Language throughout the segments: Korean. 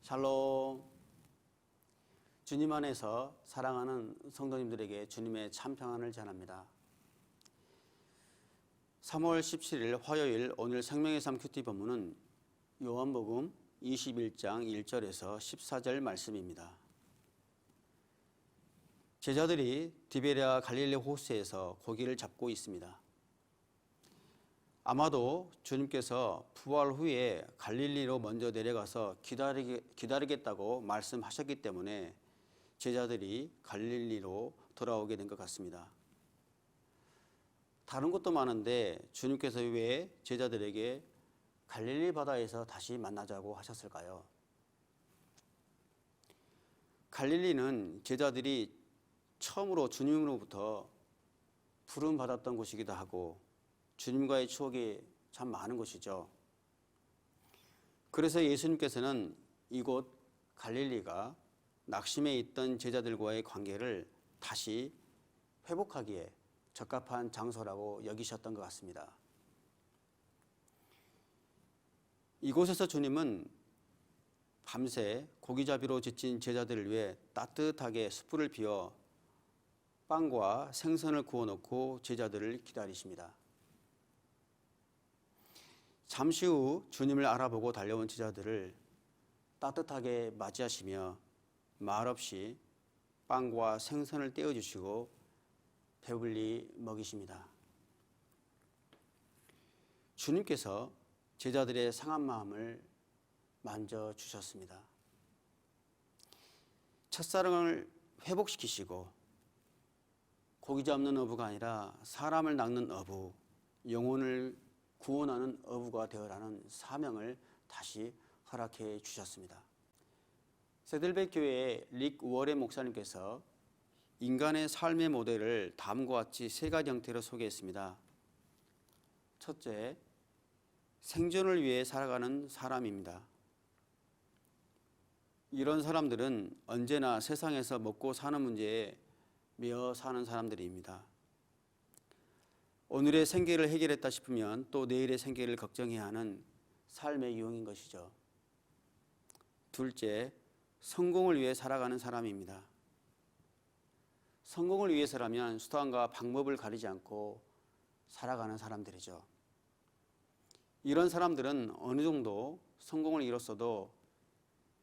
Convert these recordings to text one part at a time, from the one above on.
샬롬. 주님 안에서 사랑하는 성도님들에게 주님의 참 평안을 전합니다. 3월 17일 화요일 오늘 생명의 삶 큐티 본문은 요한복음 21장 1절에서 14절 말씀입니다. 제자들이 디베랴 갈릴리 호수에서 고기를 잡고 있습니다. 아마도 주님께서 부활 후에 갈릴리로 먼저 내려가서 기다리겠다고 말씀하셨기 때문에 제자들이 갈릴리로 돌아오게 된 것 같습니다. 다른 것도 많은데 주님께서 왜 제자들에게 갈릴리 바다에서 다시 만나자고 하셨을까요? 갈릴리는 제자들이 처음으로 주님으로부터 부름받았던 곳이기도 하고 주님과의 추억이 참 많은 곳이죠. 그래서 예수님께서는 이곳 갈릴리가 낙심해 있던 제자들과의 관계를 다시 회복하기에 적합한 장소라고 여기셨던 것 같습니다. 이곳에서 주님은 밤새 고기잡이로 지친 제자들을 위해 따뜻하게 숯불을 피워 빵과 생선을 구워놓고 제자들을 기다리십니다. 잠시 후 주님을 알아보고 달려온 제자들을 따뜻하게 맞이하시며 말없이 빵과 생선을 떼어주시고 배불리 먹이십니다. 주님께서 제자들의 상한 마음을 만져주셨습니다. 첫사랑을 회복시키시고 고기 잡는 어부가 아니라 사람을 낚는 어부, 영혼을 구원하는 어부가 되어라는 사명을 다시 허락해 주셨습니다. 세들백 교회의 릭 워레 목사님께서 인간의 삶의 모델을 다음과 같이 세 가지 형태로 소개했습니다. 첫째, 생존을 위해 살아가는 사람입니다. 이런 사람들은 언제나 세상에서 먹고 사는 문제에 매여 사는 사람들입니다. 오늘의 생계를 해결했다 싶으면 또 내일의 생계를 걱정해야 하는 삶의 유형인 것이죠. 둘째, 성공을 위해 살아가는 사람입니다. 성공을 위해서라면 수단과 방법을 가리지 않고 살아가는 사람들이죠. 이런 사람들은 어느 정도 성공을 이뤘어도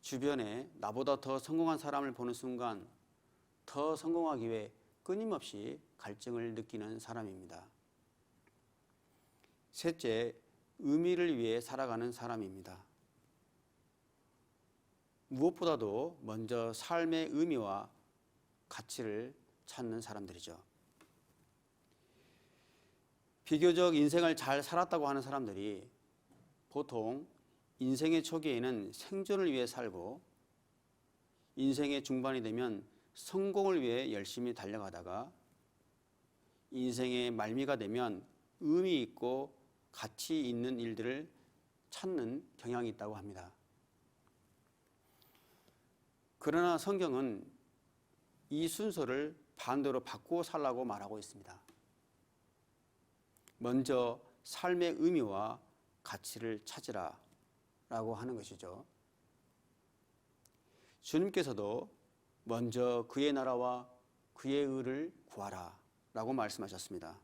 주변에 나보다 더 성공한 사람을 보는 순간 더 성공하기 위해 끊임없이 갈증을 느끼는 사람입니다. 셋째, 의미를 위해 살아가는 사람입니다. 무엇보다도 먼저 삶의 의미와 가치를 찾는 사람들이죠. 비교적 인생을 잘 살았다고 하는 사람들이 보통 인생의 초기에는 생존을 위해 살고 인생의 중반이 되면 성공을 위해 열심히 달려가다가 인생의 말미가 되면 의미 있고 가치 있는 일들을 찾는 경향이 있다고 합니다. 그러나 성경은 이 순서를 반대로 바꾸어 살라고 말하고 있습니다. 먼저 삶의 의미와 가치를 찾으라 라고 하는 것이죠. 주님께서도 먼저 그의 나라와 그의 의를 구하라 라고 말씀하셨습니다.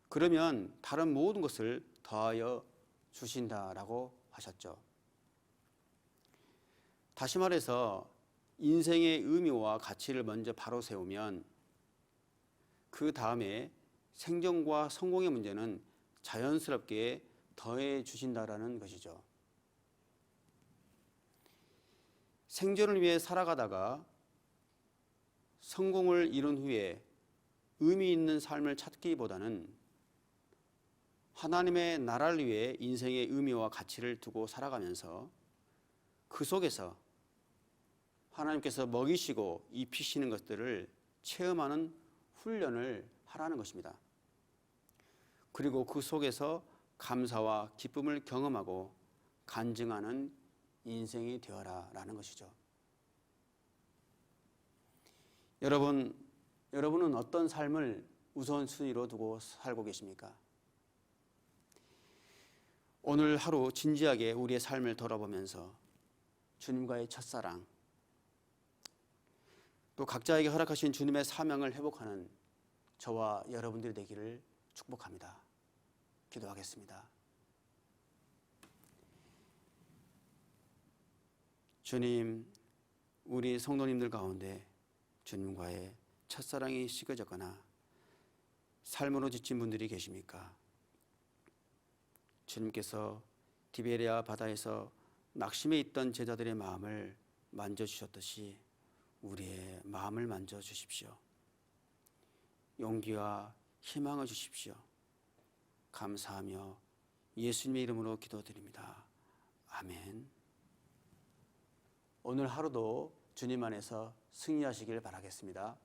그러면 다른 모든 것을 더하여 주신다라고 하셨죠. 다시 말해서 인생의 의미와 가치를 먼저 바로 세우면 그 다음에 생존과 성공의 문제는 자연스럽게 더해 주신다라는 것이죠. 생존을 위해 살아가다가 성공을 이룬 후에 의미 있는 삶을 찾기보다는 하나님의 나라를 위해 인생의 의미와 가치를 두고 살아가면서 그 속에서 하나님께서 먹이시고 입히시는 것들을 체험하는 훈련을 하라는 것입니다. 그리고 그 속에서 감사와 기쁨을 경험하고 간증하는 인생이 되어라 라는 것이죠. 여러분은 어떤 삶을 우선순위로 두고 살고 계십니까? 오늘 하루 진지하게 우리의 삶을 돌아보면서 주님과의 첫사랑, 또 각자에게 허락하신 주님의 사명을 회복하는 저와 여러분들이 되기를 축복합니다. 기도하겠습니다. 주님, 우리 성도님들 가운데 주님과의 첫사랑이 식어졌거나 삶으로 지친 분들이 계십니까? 주님께서 디베레아 바다에서 낙심해 있던 제자들의 마음을 만져주셨듯이 우리의 마음을 만져주십시오. 용기와 희망을 주십시오. 감사하며 예수님의 이름으로 기도드립니다. 아멘. 오늘 하루도 주님 안에서 승리하시길 바라겠습니다.